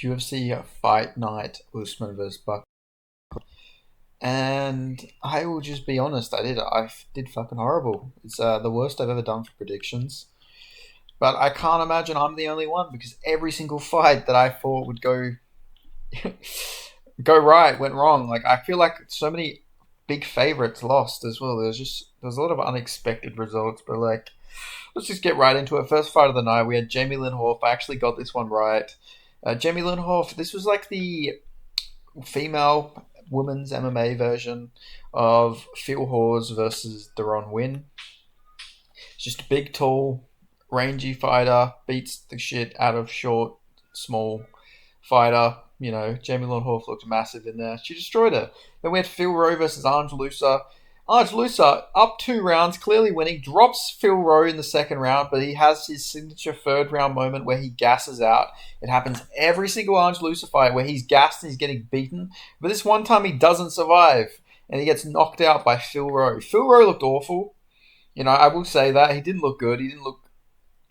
UFC Fight Night Usman vs Buckley. And I will just be honest, I did fucking horrible. It's the worst I've ever done for predictions. But I can't imagine I'm the only one because every single fight that I thought would go right went wrong. Like I feel like so many big favorites lost as well. There's a lot of unexpected results, but like let's just get right into it. First fight of the night, we had Jamie Lynn Hoff. I actually got this one right. Jamie Lynn Hoff. This was like the female women's MMA version of Phil Hawes versus Deron Wynn. It's just a big, tall, rangy fighter beats the shit out of short, small fighter. You know, Jamie Lynn Hoff looked massive in there. She destroyed her. Then we had Phil Rowe versus Ange Lusa. Ange Lusa, up 2 rounds, clearly winning, drops Phil Rowe in the second round, but he has his signature third round moment where he gasses out. It happens every single Ange Lusa fight where he's gassed and he's getting beaten, but this one time he doesn't survive and he gets knocked out by Phil Rowe. Phil Rowe looked awful. You know, I will say that. He didn't look good. He didn't look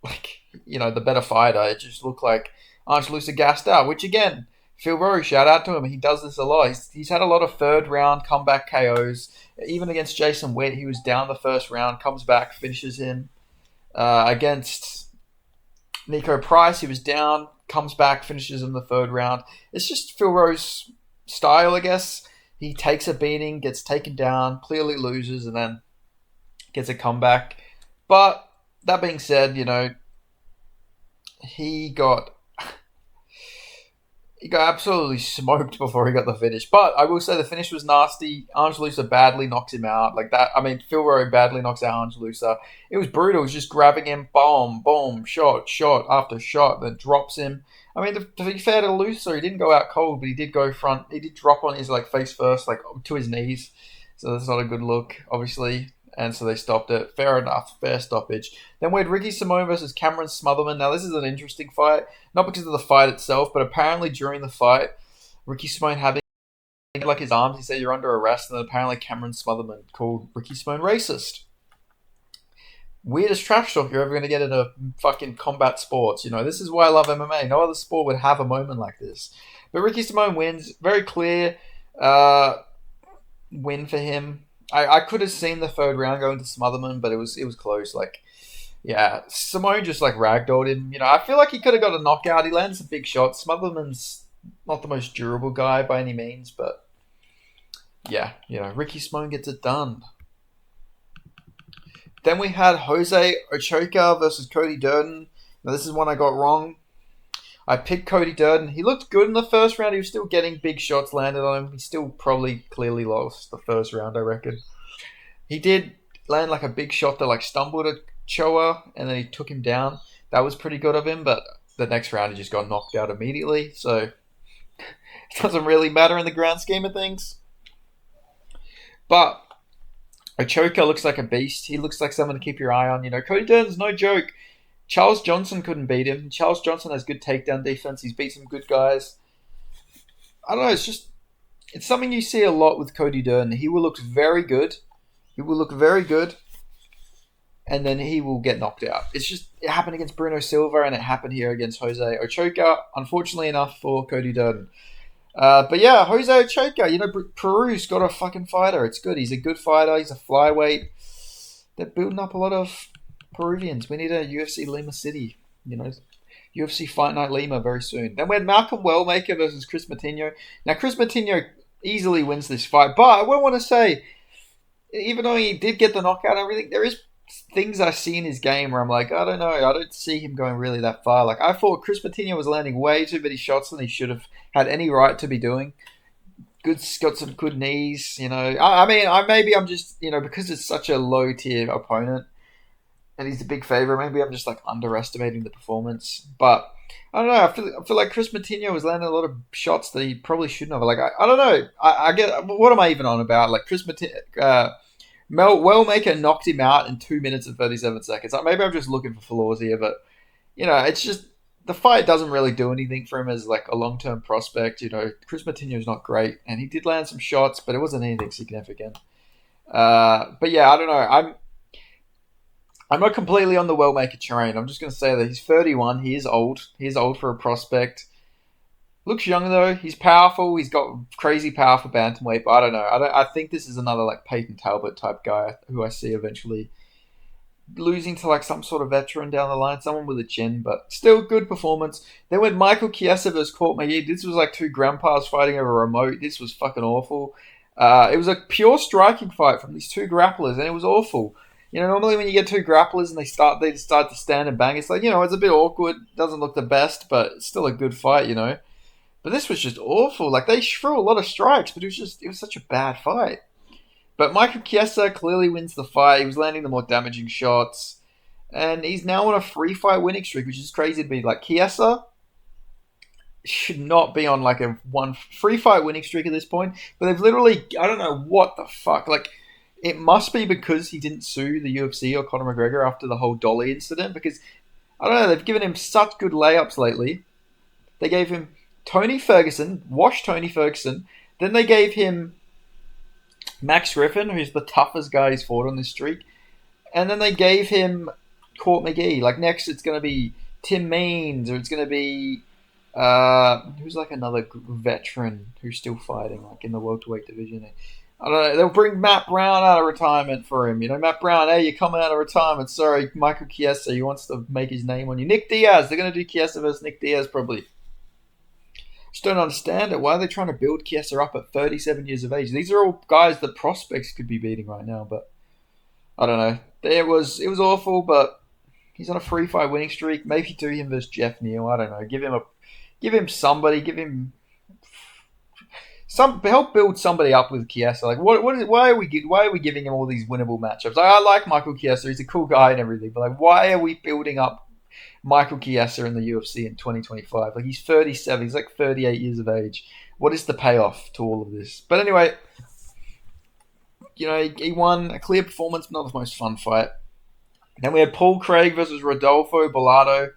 like, the better fighter. It just looked like Ange Lusa gassed out, which again, Phil Rowe, shout out to him. He does this a lot. He's had a lot of third round comeback KOs. Even against Jason Witt, he was down the first round, comes back, finishes him. Against Nico Price, he was down, comes back, finishes him the third round. It's just Phil Rowe's style, I guess. He takes a beating, gets taken down, clearly loses, and then gets a comeback. But that being said, he got absolutely smoked before he got the finish. But I will say the finish was nasty. Ange Lusa badly knocks him out. Like that, I mean, Phil Rowe badly knocks out Ange Lusa. It was brutal. It was just grabbing him, boom, boom, shot after shot, then drops him. I mean, to be fair to Lusa, he didn't go out cold, but he did go front. He did drop on his face first, like to his knees. So that's not a good look, obviously. And so they stopped it. Fair enough. Fair stoppage. Then we had Ricky Simone versus Cameron Smotherman. Now, this is an interesting fight. Not because of the fight itself, but apparently during the fight, Ricky Simone had like his arms. He said, "You're under arrest." And then apparently Cameron Smotherman called Ricky Simone racist. Weirdest trash talk you're ever going to get in a fucking combat sports. This is why I love MMA. No other sport would have a moment like this. But Ricky Simone wins. Very clear win for him. I could have seen the third round going to Smotherman, but it was close. Like, yeah, Simone just ragdolled him. I feel like he could have got a knockout. He lands a big shot. Smotherman's not the most durable guy by any means, but yeah, Ricky Simone gets it done. Then we had Jose Ochoa versus Cody Durden. Now this is one I got wrong. I picked Cody Durden. He looked good in the first round. He was still getting big shots landed on him. He still probably clearly lost the first round, I reckon. He did land a big shot that stumbled at Choa and then he took him down. That was pretty good of him, but the next round he just got knocked out immediately. So it doesn't really matter in the grand scheme of things. But Ochoa looks like a beast. He looks like someone to keep your eye on. Cody Durden's no joke. Charles Johnson couldn't beat him. Charles Johnson has good takedown defense. He's beat some good guys. I don't know. It's something you see a lot with Cody Durden. He will look very good. And then he will get knocked out. It happened against Bruno Silva, and it happened here against Jose Ochoa. Unfortunately enough for Cody Durden. But yeah, Jose Ochoa, Peru's got a fucking fighter. It's good. He's a good fighter. He's a flyweight. They're building up a lot of Peruvians. We need a UFC Lima City. UFC Fight Night Lima very soon. Then we had Malcolm Wellmaker versus Chris Matinho. Now, Chris Matinho easily wins this fight, but I will want to say, even though he did get the knockout and everything, there is things I see in his game where I'm like, I don't know, I don't see him going really that far. Like, I thought Chris Matinho was landing way too many shots than he should have had any right to be doing. Got some good knees, I'm just, because it's such a low tier opponent, and he's a big favorite. Maybe I'm just underestimating the performance, but I don't know. I feel like Chris Matinho was landing a lot of shots that he probably shouldn't have. I don't know. I get what am I even on about? Chris Matinho, Wellmaker knocked him out in 2 minutes and 37 seconds. Maybe I'm just looking for flaws here, but it's just the fight doesn't really do anything for him as a long-term prospect. Chris Matinho's not great, and he did land some shots, but it wasn't anything significant. But yeah, I don't know. I'm not completely on the Wellmaker train. I'm just going to say that he's 31. He is old. He is old for a prospect. Looks young though. He's powerful. He's got crazy power for bantamweight. But I don't know. I think this is another like Peyton Talbot type guy who I see eventually losing to like some sort of veteran down the line, someone with a chin, but still good performance. Then when Michael Chiesa versus Court McGee, this was like two grandpas fighting over a remote. This was fucking awful. It was a pure striking fight from these two grapplers, and it was awful. You know, normally when you get two grapplers and they start to stand and bang, it's like, you know, it's a bit awkward. Doesn't look the best, but it's still a good fight, you know. But this was just awful. Like they threw a lot of strikes, but it was such a bad fight. But Michael Chiesa clearly wins the fight. He was landing the more damaging shots. And he's now on a free fight winning streak, which is crazy to me. Like, Chiesa should not be on like a one free fight winning streak at this point. But they've literally, I don't know what the fuck. Like, it must be because he didn't sue the UFC or Conor McGregor after the whole Dolly incident. Because, I don't know, they've given him such good layups lately. They gave him Tony Ferguson, washed Tony Ferguson. Then they gave him Max Griffin, who's the toughest guy he's fought on this streak. And then they gave him Court McGee. Like, next it's going to be Tim Means, or it's going to be who's like another veteran who's still fighting, like in the welterweight division. I don't know. They'll bring Matt Brown out of retirement for him. You know, Matt Brown, hey, you're coming out of retirement. Sorry, Michael Chiesa, he wants to make his name on you. Nick Diaz, they're going to do Chiesa versus Nick Diaz probably. Just don't understand it. Why are they trying to build Chiesa up at 37 years of age? These are all guys that prospects could be beating right now, but I don't know. It was awful, but he's on a free fight winning streak. Maybe do him versus Jeff Neal. I don't know. Give him somebody. Give him some help build somebody up with Chiesa. Like why are we giving him all these winnable matchups? I like Michael Chiesa. He's a cool guy and everything, but like why are we building up Michael Chiesa in the UFC in 2025? Like he's 37. He's like 38 years of age. What is the payoff to all of this? But anyway, you know, he won a clear performance, not the most fun fight. Then we had Paul Craig versus Rodolfo Bellato.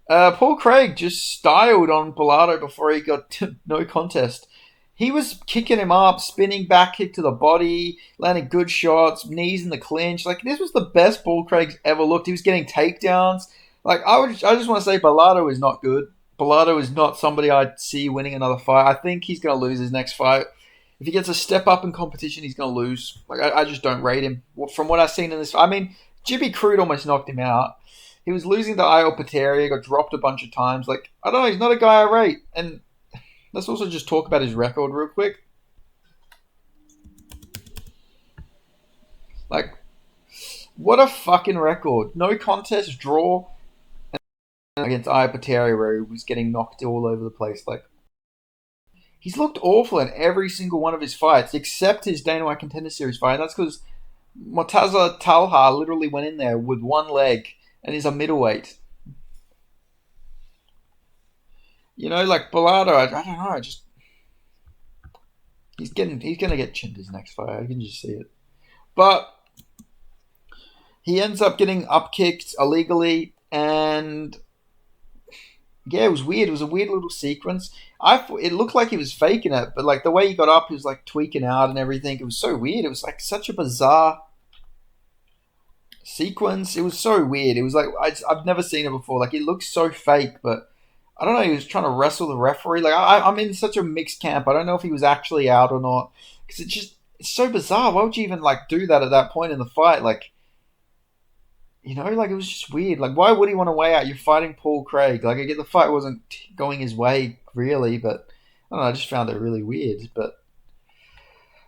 Paul Craig just styled on Bellato before he got no contest. He was kicking him up, spinning back kick to the body, landing good shots, knees in the clinch. Like, this was the best Paul Craig's ever looked. He was getting takedowns. Like, I just want to say Bellato is not good. Bellato is not somebody I'd see winning another fight. I think he's going to lose his next fight. If he gets a step up in competition, he's going to lose. Like, I just don't rate him. From what I've seen in this, I mean, Jimmy Crude almost knocked him out. He was losing to Io Pateria, got dropped a bunch of times. Like, I don't know, he's not a guy I rate. And let's also just talk about his record real quick. Like, what a fucking record. No contest, draw against Io Pateria where he was getting knocked all over the place. Like, he's looked awful in every single one of his fights, except his Dana White Contender Series fight. And that's because Mortaza Talha literally went in there with one leg and is a middleweight. You know, like Bellato, I don't know. He's gonna get chinned his next fight. I can just see it. But he ends up getting up kicked illegally, and yeah, it was weird. It was a weird little sequence. It looked like he was faking it, but like the way he got up, he was like tweaking out and everything. It was so weird. It was like such a bizarre sequence. It was so weird. It was like I've never seen it before. Like it looks so fake, but I don't know. He was trying to wrestle the referee. Like I'm in such a mixed camp. I don't know if he was actually out or not because it's so bizarre. Why would you even like do that at that point in the fight? Like, you know, like it was just weird. Like why would he want to weigh out? You're fighting Paul Craig. Like I get the fight wasn't going his way really, but I don't know. I just found it really weird. But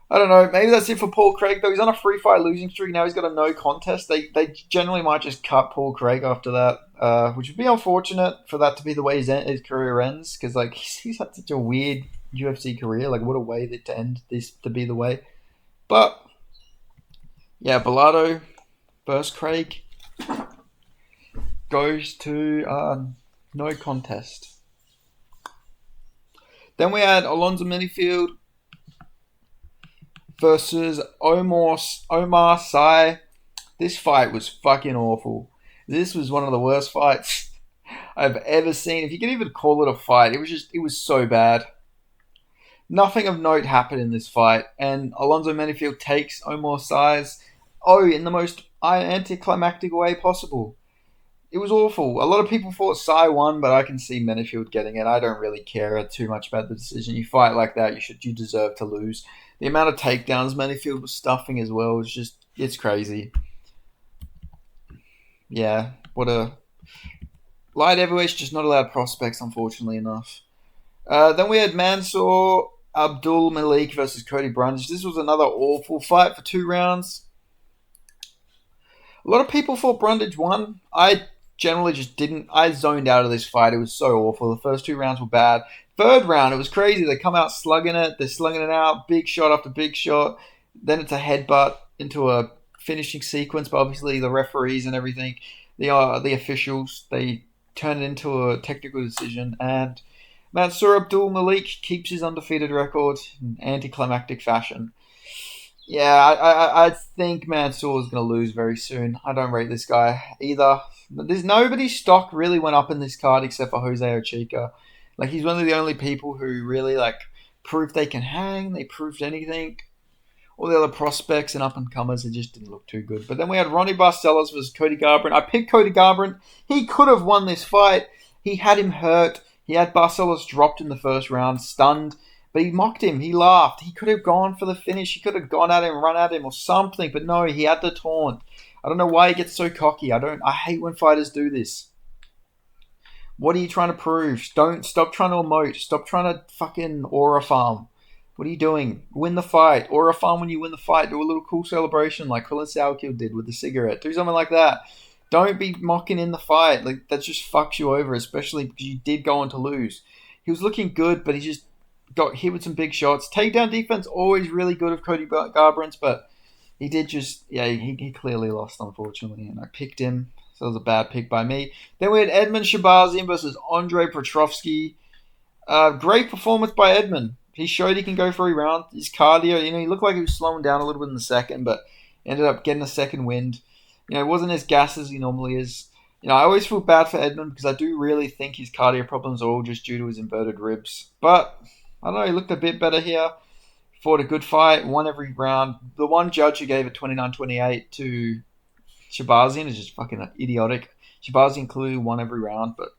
I don't know. Maybe that's it for Paul Craig, though. He's on a free fight losing streak now. He's got a no contest. They generally might just cut Paul Craig after that, which would be unfortunate for that to be the way his career ends. Because like he's had such a weird UFC career. Like what a way to end this to be the way. But yeah, Bellato versus Craig goes to no contest. Then we had Alonzo Minifield versus Omar Sy. This fight was fucking awful. This was one of the worst fights I've ever seen. If you can even call it a fight, it was so bad. Nothing of note happened in this fight, and Alonzo Menifield takes Omar Sy's in the most anticlimactic way possible. it was awful. A lot of people thought Sai won, but I can see Menifield getting it. I don't really care too much about the decision. You fight like that, you deserve to lose. The amount of takedowns Menifield was stuffing as well was just it's crazy. Yeah, what a light heavyweight's just not allowed prospects, unfortunately enough. Then we had Mansour Abdul Malik versus Cody Brundage. This was another awful fight for 2 rounds. A lot of people thought Brundage won. I generally just didn't. I zoned out of this fight. It was so awful. The first 2 rounds were bad. Third round, it was crazy. They come out slugging it. They're slugging it out. Big shot after big shot. Then it's a headbutt into a finishing sequence. But obviously the referees and everything, the officials, they turn it into a technical decision. And Mansour Abdul Malik keeps his undefeated record in anticlimactic fashion. Yeah, I think Mansour is going to lose very soon. I don't rate this guy either. There's nobody's stock really went up in this card except for Jose Ochica. Like he's one of the only people who really like proved they can hang. They proved anything. All the other prospects and up and comers, it just didn't look too good. But then we had Ronnie Barcelos versus Cody Garbrandt. I picked Cody Garbrandt. He could have won this fight. He had him hurt. He had Barcelos dropped in the first round, stunned. But he mocked him. He laughed. He could have gone for the finish. He could have gone at him, run at him, or something. But no, he had the taunt. I don't know why he gets so cocky. I hate when fighters do this. What are you trying to prove? Don't stop trying to emote. Stop trying to fucking aura farm. What are you doing? Win the fight. Aura farm when you win the fight. Do a little cool celebration like Colin Sauerkill did with the cigarette. Do something like that. Don't be mocking in the fight. Like that just fucks you over, especially because you did go on to lose. He was looking good, but he just got hit with some big shots. Takedown defense always really good of Cody Garbrandt's, but he did just he clearly lost unfortunately, and I picked him, so it was a bad pick by me. Then we had Edmund Shabazian versus Andre Petrovsky. Great performance by Edmund. He showed he can go 3 rounds. His cardio, he looked like he was slowing down a little bit in the second, but ended up getting a second wind. It wasn't as gas as he normally is. I always feel bad for Edmund because I do really think his cardio problems are all just due to his inverted ribs. But I don't know, he looked a bit better here. Fought a good fight, won every round. The one judge who gave it 29-28 to Shabazian is just fucking idiotic. Shabazian clearly won every round, but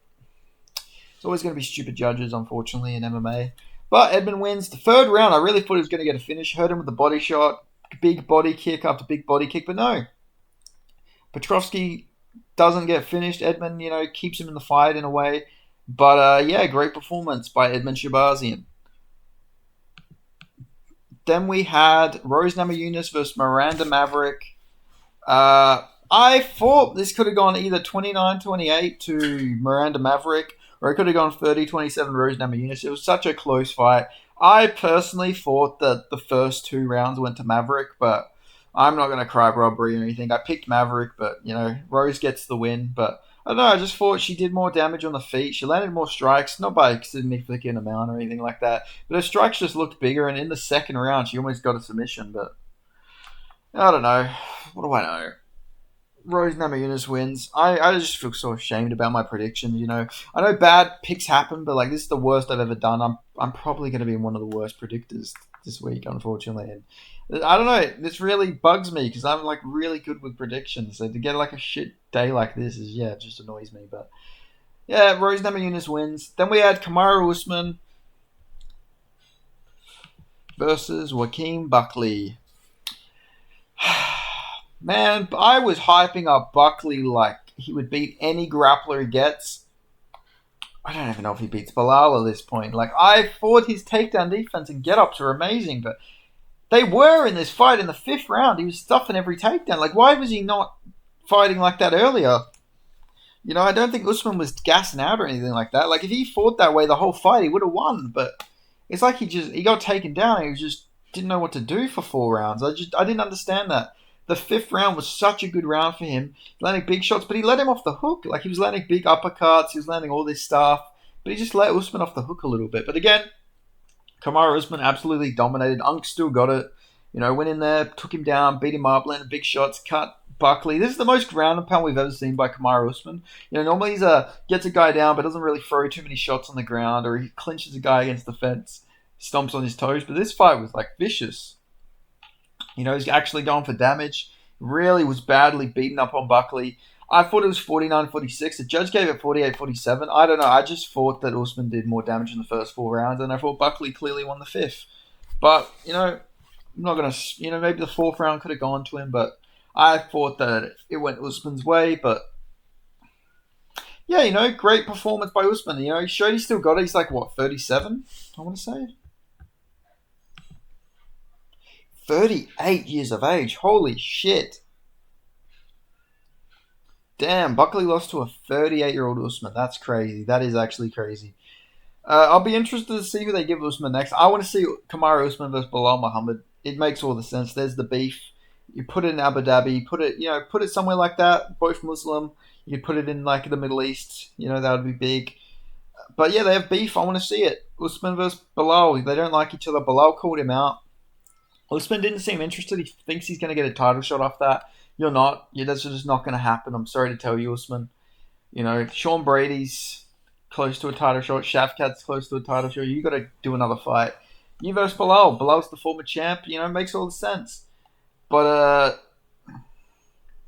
it's always going to be stupid judges, unfortunately, in MMA. But Edmund wins. The third round, I really thought he was going to get a finish. Hurt him with the body shot. Big body kick after big body kick, but no. Petrovsky doesn't get finished. Edmund, keeps him in the fight in a way. But, great performance by Edmund Shabazian. Then we had Rose Namajunas versus Miranda Maverick. I thought this could have gone either 29-28 to Miranda Maverick, or it could have gone 30-27 Rose Namajunas. It was such a close fight. I personally thought that the first 2 rounds went to Maverick, but I'm not going to cry robbery or anything. I picked Maverick, but, Rose gets the win. But I don't know, I just thought she did more damage on the feet. She landed more strikes, not by a significant amount or anything like that. But her strikes just looked bigger, and in the second round, she almost got a submission. But I don't know. What do I know? Rose Namajunas wins. I just feel so ashamed about my predictions, I know bad picks happen, but, this is the worst I've ever done. I'm probably going to be one of the worst predictors this week, unfortunately. And I don't know. This really bugs me because I'm, really good with predictions. So to get, a shit day like this is, it just annoys me. But, Rose Namajunas wins. Then we had Kamaru Usman versus Joaquin Buckley. Man, I was hyping up Buckley like he would beat any grappler he gets. I don't even know if he beats Bilal at this point. I thought his takedown defense and get-ups were amazing, but they were in this fight in the 5th round. He was stuffing every takedown. Why was he not fighting like that earlier? I don't think Usman was gassing out or anything like that. If he fought that way the whole fight, he would have won. But it's like he got taken down and he just didn't know what to do for 4 rounds. I didn't understand that. The 5th round was such a good round for him. Landing big shots, but he let him off the hook. He was landing big uppercuts. He was landing all this stuff. But he just let Usman off the hook a little bit. But again, Kamaru Usman absolutely dominated. Unk still got it. Went in there, took him down, beat him up, landed big shots, cut Buckley. This is the most ground and pound we've ever seen by Kamaru Usman. Normally he gets a guy down but doesn't really throw too many shots on the ground, or he clinches a guy against the fence, stomps on his toes. But this fight was vicious. He's actually going for damage. Really was badly beaten up on Buckley. I thought it was 49-46. The judge gave it 48-47. I don't know. I just thought that Usman did more damage in the first 4 rounds, and I thought Buckley clearly won the fifth. But, I'm not going to, maybe the fourth round could have gone to him, but I thought that it went Usman's way. But, yeah, great performance by Usman. He showed he still got it. He's like, what, 37? I want to say. 38 years of age. Holy shit. Damn, Buckley lost to a 38-year-old Usman. That's crazy. That is actually crazy. I'll be interested to see who they give Usman next. I want to see Kamaru Usman versus Bilal Muhammad. It makes all the sense. There's the beef. You put it in Abu Dhabi. Put it somewhere like that. Both Muslim. You could put it in like the Middle East. That would be big. But yeah, they have beef. I want to see it. Usman versus Bilal. They don't like each other. Bilal called him out. Usman didn't seem interested. He thinks he's going to get a title shot off that. You're not. That's just not going to happen. I'm sorry to tell you, Usman. Sean Brady's close to a title shot. Shafkat's close to a title shot. You got to do another fight. You versus Bilal. Bilal's the former champ. It makes all the sense. But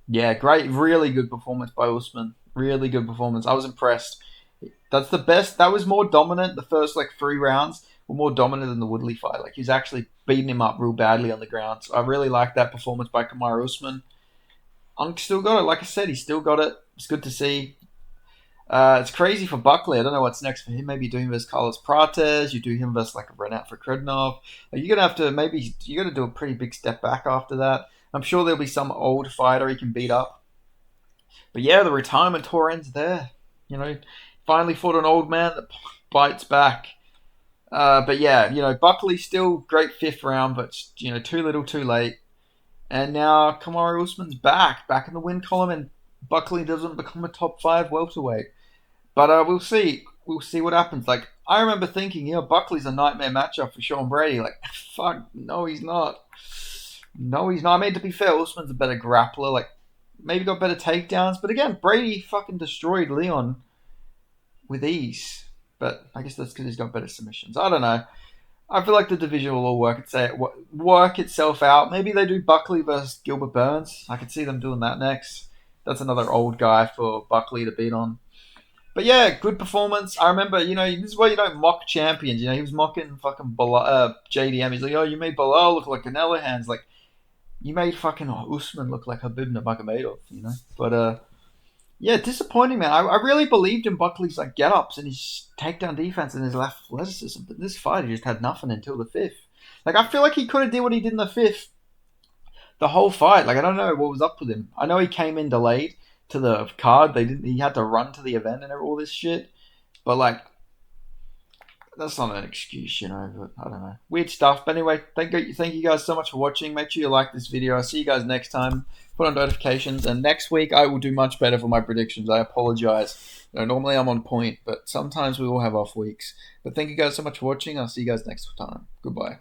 yeah, great, really good performance by Usman. Really good performance. I was impressed. That's the best. That was more dominant. The first 3 rounds were more dominant than the Woodley fight. He was actually beating him up real badly on the ground. So I really like that performance by Kamaru Usman. Unk still got it. Like I said, he still got it. It's good to see. It's crazy for Buckley. I don't know what's next for him. Maybe you do him versus Carlos Prates. You do him versus a Renat for Krednov. You're gonna have to you got to do a pretty big step back after that. I'm sure there'll be some old fighter he can beat up. But yeah, the retirement tour ends there. Finally fought an old man that bites back. But yeah, Buckley still great fifth round, but too little, too late. And now Kamaru Usman's back in the win column, and Buckley doesn't become a top 5 welterweight. But we'll see. We'll see what happens. I remember thinking, Buckley's a nightmare matchup for Sean Brady. Fuck, no, he's not. No, he's not. I mean, to be fair, Usman's a better grappler. Maybe got better takedowns. But again, Brady fucking destroyed Leon with ease. But I guess that's because he's got better submissions. I don't know. I feel like the division will all work itself out. Maybe they do Buckley versus Gilbert Burns. I could see them doing that next. That's another old guy for Buckley to beat on. But yeah, good performance. I remember, this is why you don't mock champions. He was mocking fucking JDM. He's like, oh, you made Bilal look like Canelo hands. You made fucking Usman look like Habib Nurmagomedov, But yeah, disappointing, man. I really believed in Buckley's get-ups and his takedown defense and his athleticism, but this fight he just had nothing until the fifth. I feel like he could have did what he did in the fifth the whole fight. I don't know what was up with him. I know he came in delayed to the card. He had to run to the event and all this shit. But that's not an excuse, But I don't know. Weird stuff. But anyway, thank you guys so much for watching. Make sure you like this video. I'll see you guys next time. Put on notifications. And next week, I will do much better for my predictions. I apologize. Normally I'm on point, but sometimes we will have off weeks. But thank you guys so much for watching. I'll see you guys next time. Goodbye.